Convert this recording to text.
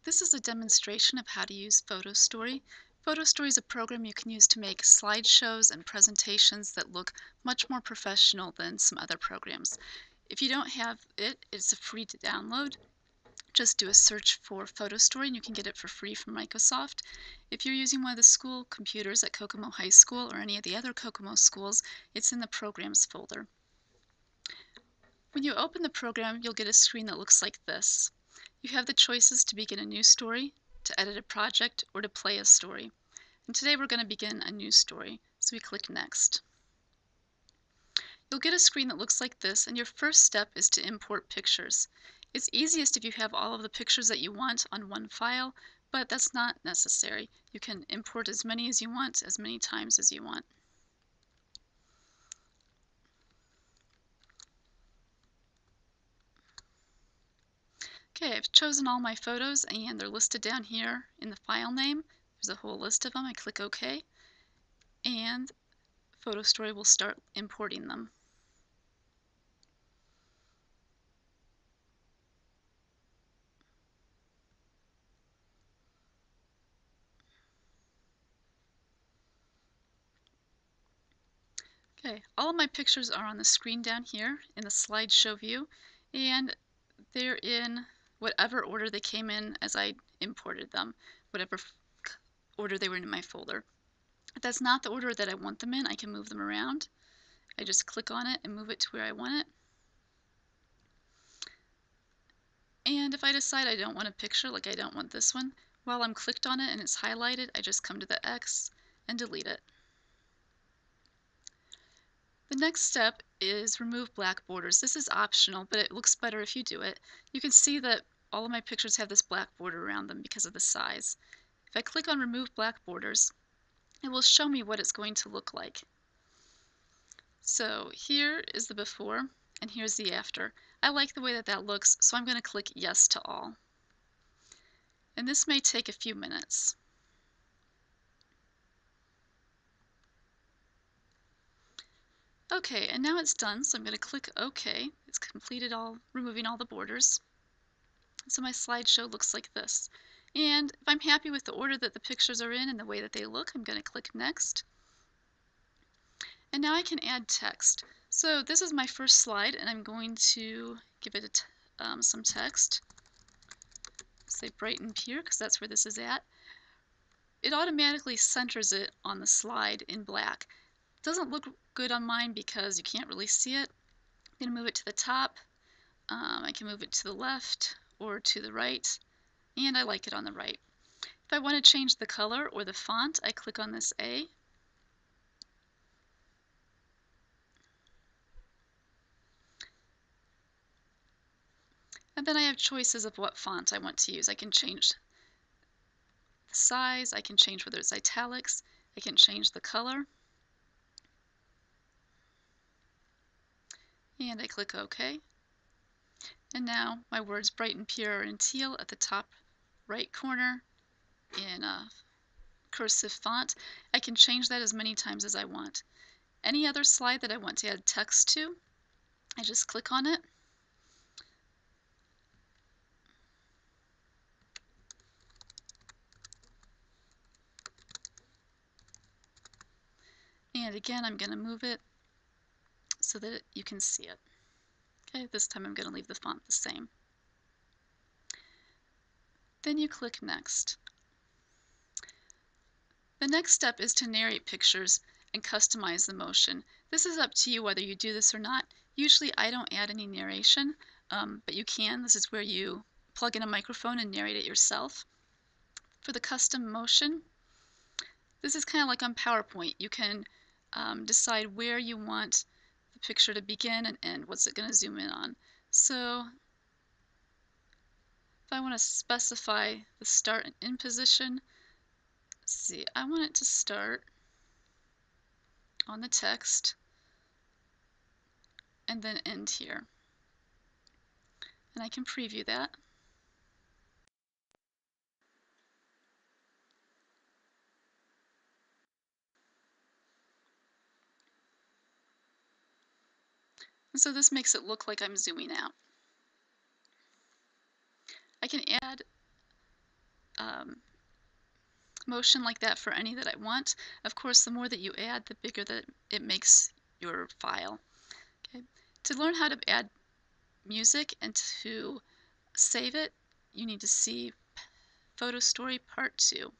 This is a demonstration of how to use Photostory. Photostory is a program you can use to make slideshows and presentations that look much more professional than some other programs. If you don't have it, it's a free to download. Just do a search for Photostory and you can get it for free from Microsoft. If you're using one of the school computers at Kokomo High School or any of the other Kokomo schools, it's in the Programs folder. When you open the program, you'll get a screen that looks like this. You have the choices to begin a new story, to edit a project, or to play a story. And today we're going to begin a new story, so we click Next. You'll get a screen that looks like this, and your first step is to import pictures. It's easiest if you have all of the pictures that you want on one file, but that's not necessary. You can import as many as you want, as many times as you want. Okay, I've chosen all my photos and they're listed down here in the file name. There's a whole list of them. I click OK, and Photostory will start importing them. Okay, all of my pictures are on the screen down here in the slideshow view, and they're in whatever order they came in as I imported them, whatever order they were in my folder. If that's not the order that I want them in, I can move them around. I just click on it and move it to where I want it. And if I decide I don't want a picture, like I don't want this one, while I'm clicked on it and it's highlighted, I just come to the X and delete it. The next step is remove black borders. This is optional, but it looks better if you do it. You can see that all of my pictures have this black border around them because of the size. If I click on remove black borders, it will show me what it's going to look like. So here is the before and here's the after. I like the way that that looks, so I'm going to click yes to all. And this may take a few minutes. Okay, and now it's done, so I'm going to click OK. It's completed removing all the borders. So my slideshow looks like this. And if I'm happy with the order that the pictures are in and the way that they look, I'm going to click Next. And now I can add text. So this is my first slide, and I'm going to give it some text. Say Brighton Pier, because that's where this is at. It automatically centers it on the slide in black. It doesn't look good on mine because you can't really see it. I'm going to move it to the top. I can move it to the left or to the right, and I like it on the right. If I want to change the color or the font, I click on this A. And then I have choices of what font I want to use. I can change the size, I can change whether it's italics, I can change the color. And I click OK. And now my words Brighton Pier are in teal at the top right corner in a cursive font. I can change that as many times as I want. Any other slide that I want to add text to, I just click on it. And again, I'm going to move it so that you can see it. Okay, this time I'm going to leave the font the same. Then you click Next. The next step is to narrate pictures and customize the motion. This is up to you whether you do this or not. Usually I don't add any narration, but you can. This is where you plug in a microphone and narrate it yourself. For the custom motion, this is kind of like on PowerPoint. You can decide where you want the picture to begin and end. What's it going to zoom in on? So if I want to specify the start and end position, let's see, I want it to start on the text and then end here. And I can preview that. And so this makes it look like I'm zooming out. I can add um, motion like that for any that I want. Of course, the more that you add, the bigger that it makes your file. Okay. To learn how to add music and to save it, you need to see Photostory Part 2.